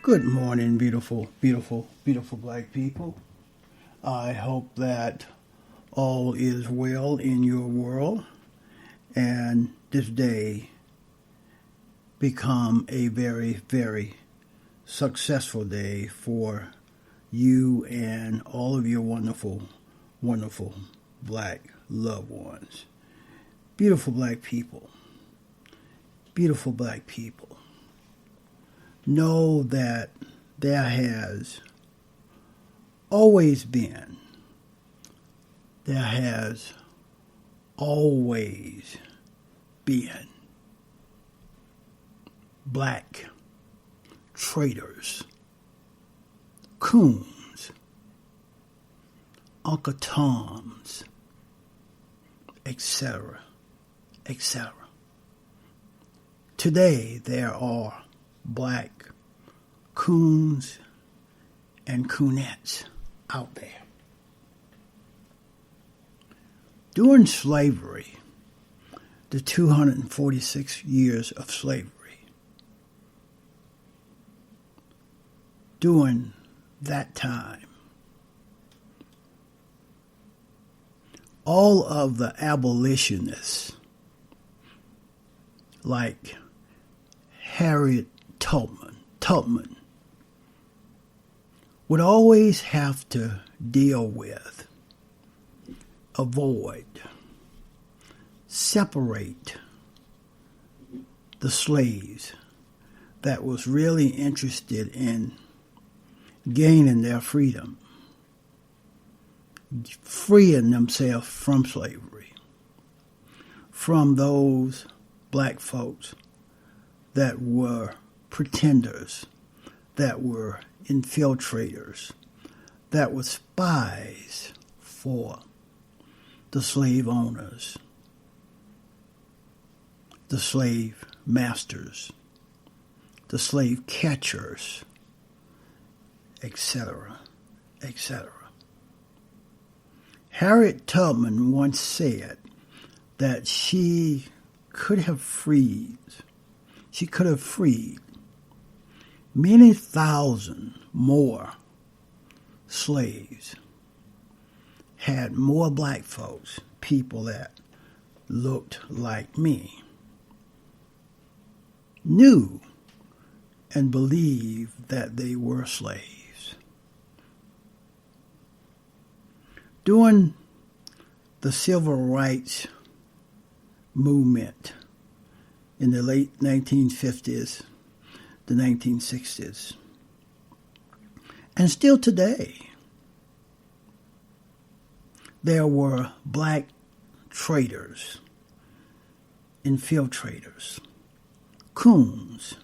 Good morning, beautiful, beautiful, beautiful black people. I hope that all is well in your world and this day become a very, very successful day for you and all of your wonderful, wonderful black loved ones. Beautiful black people. Beautiful black people. Know that there has always been, black traders, Coons, Uncle Toms, etc., etc. Today there are black Coons and Coonettes out there. During slavery, the 246 years of slavery, during that time, all of the abolitionists like Harriet Tubman would always have to deal with, avoid, separate the slaves that was really interested in gaining their freedom, freeing themselves from slavery, from those black folks that were pretenders, that were infiltrators, that were spies for the slave owners, the slave masters, the slave catchers, etc., etc. Harriet Tubman once said that she could have freed many thousand more slaves, had more black folks, people that looked like me, knew and believed that they were slaves. During the civil rights movement in the late 1950s, the 1960s, and still today, there were black traders, infiltrators, Coons,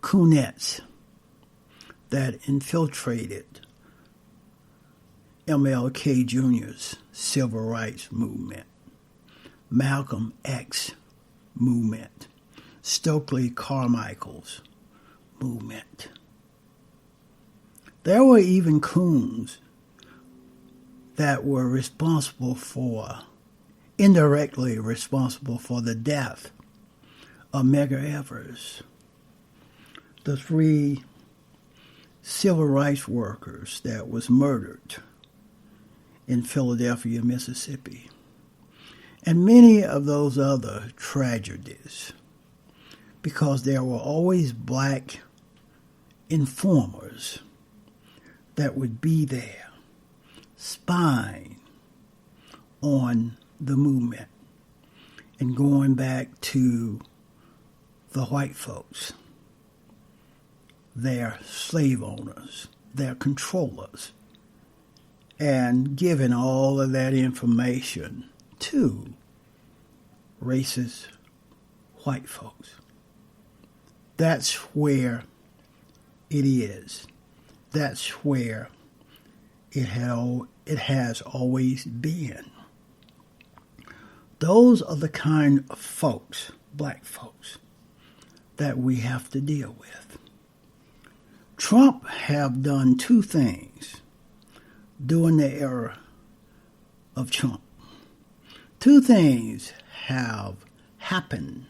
Coonettes that infiltrated MLK Jr.'s civil rights movement, Malcolm X movement, Stokely Carmichael's movement. There were even Coons that were indirectly responsible for the death of Medgar Evers, the 3 civil rights workers that was murdered in Philadelphia, Mississippi, and many of those other tragedies, because there were always black informers that would be there spying on the movement and going back to the white folks, their slave owners, their controllers, and giving all of that information to racist white folks. That's where it is. That's where it has always been. Those are the kind of folks, black folks, that we have to deal with. Trump have done 2 things during the era of Trump. 2 things have happened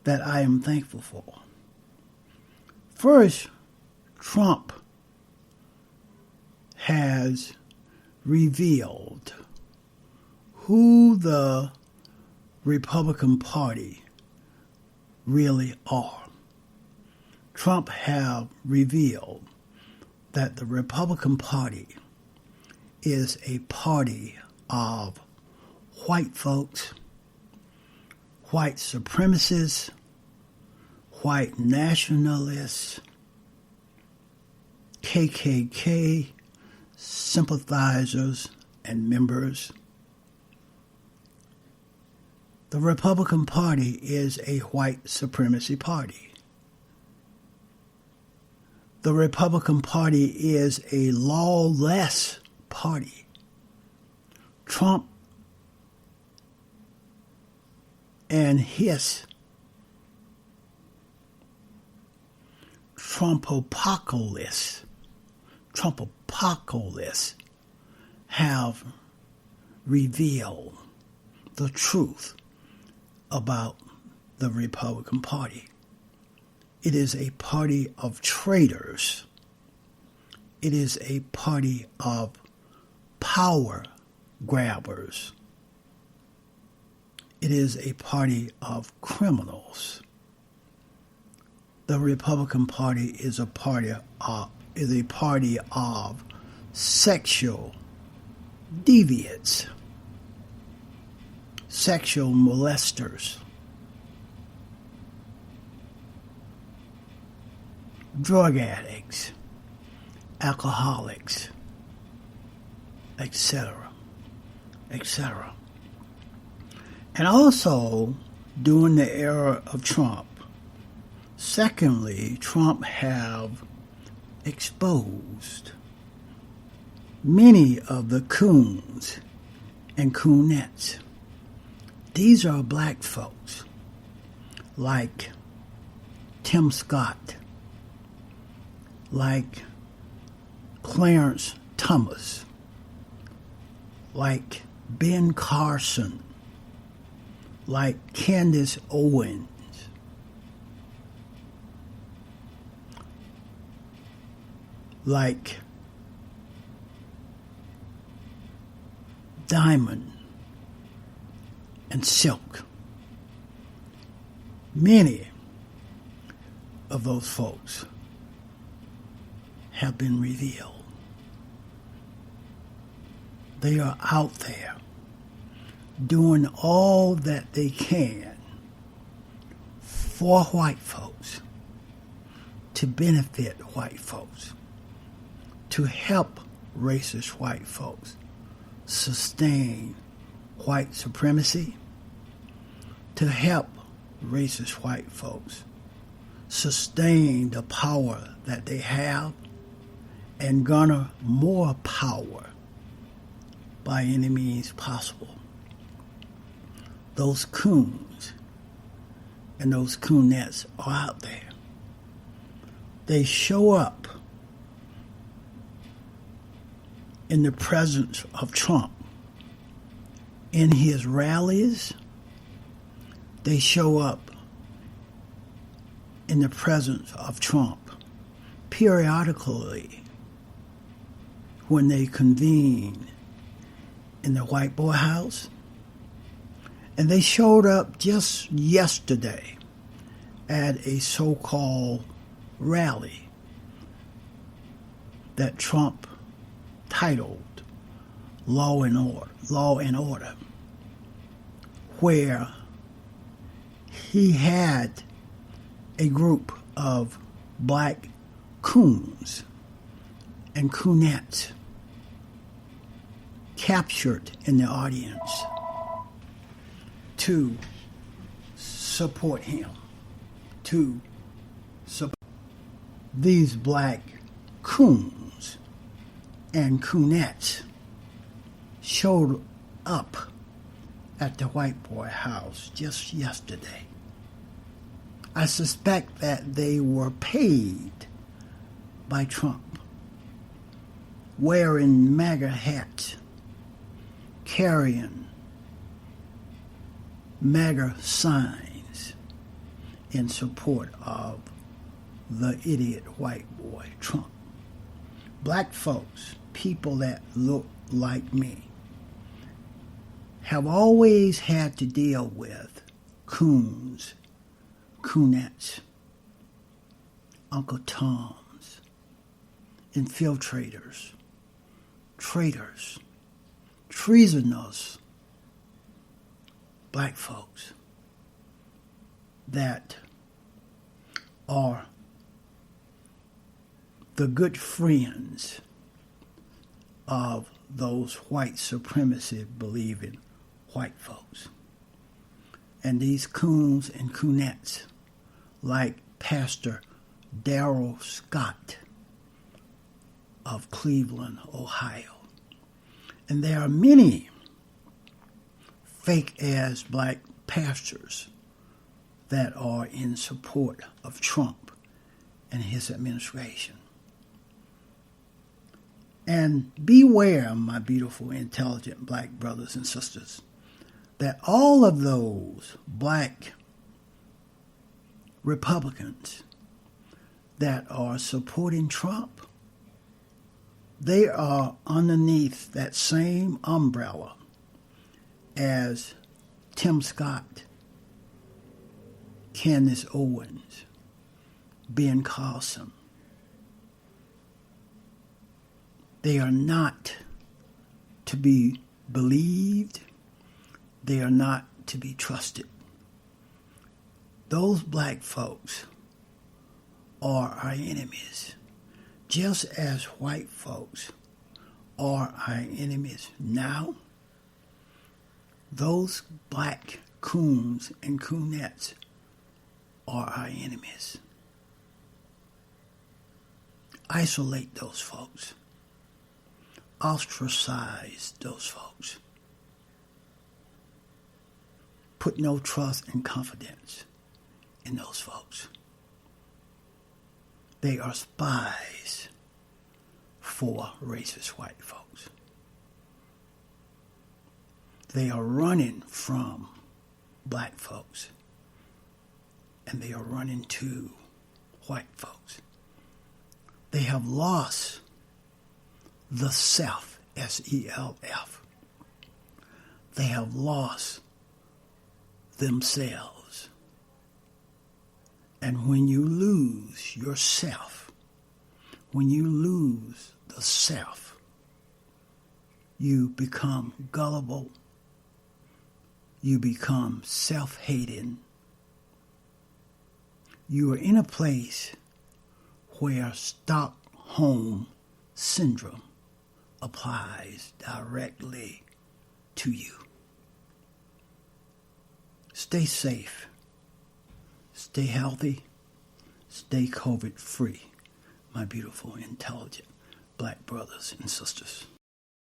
that I am thankful for. First, Trump has revealed who the Republican Party really are. Trump have revealed that the Republican Party is a party of white folks, white supremacists, white nationalists, KKK sympathizers and members. The Republican Party is a white supremacy party. The Republican Party is a lawless party. Trump and his Trumpocalypse have revealed the truth about the Republican Party. It is a party of traitors. It is a party of power grabbers. It is a party of criminals. The Republican Party is a party of sexual deviants, sexual molesters, drug addicts, alcoholics, etc., etc. And also, during the era of Trump, secondly, Trump have exposed many of the Coons and Coonettes. These are black folks like Tim Scott, like Clarence Thomas, like Ben Carson, like Candace Owens, like Diamond and Silk. Many of those folks have been revealed. They are out there doing all that they can for white folks, to benefit white folks, to help racist white folks sustain white supremacy, to help racist white folks sustain the power that they have and garner more power by any means possible. Those Coons and those Coonettes are out there. They show up in the presence of Trump in his rallies. They show up in the presence of Trump periodically when they convene in the White Boy House. And they showed up just yesterday at a so-called rally that Trump titled Law and Order, where he had a group of black Coons and Coonettes captured in the audience to support him, to support these black Coons and Coonettes showed up at the White Boy House just yesterday. I suspect that they were paid by Trump, wearing MAGA hats, carrying MAGA signs in support of the idiot white boy, Trump. Black folks, people that look like me, have always had to deal with Coons, Coonettes, Uncle Toms, infiltrators, traitors, treasonous black folks that are the good friends of those white supremacy believing white folks. And these coons and coonettes, like Pastor Darrell Scott of Cleveland, Ohio. And there are many fake-ass black pastors that are in support of Trump and his administration. And beware, my beautiful, intelligent black brothers and sisters, that all of those black Republicans that are supporting Trump, they are underneath that same umbrella as Tim Scott, Candace Owens, Ben Carson. They are not to be believed. They are not to be trusted. Those black folks are our enemies, just as white folks are our enemies now. Those black coons and coonettes are our enemies. Isolate those folks. Ostracize those folks. Put no trust and confidence in those folks. They are spies for racist white folks. They are running from black folks, and they are running to white folks. They have lost the self, S-E-L-F. They have lost themselves. And when you lose yourself, when you lose the self, you become gullible, you become self-hating. You are in a place where Stockholm syndrome applies directly to you. Stay safe, stay healthy, stay COVID-free, my beautiful, intelligent black brothers and sisters.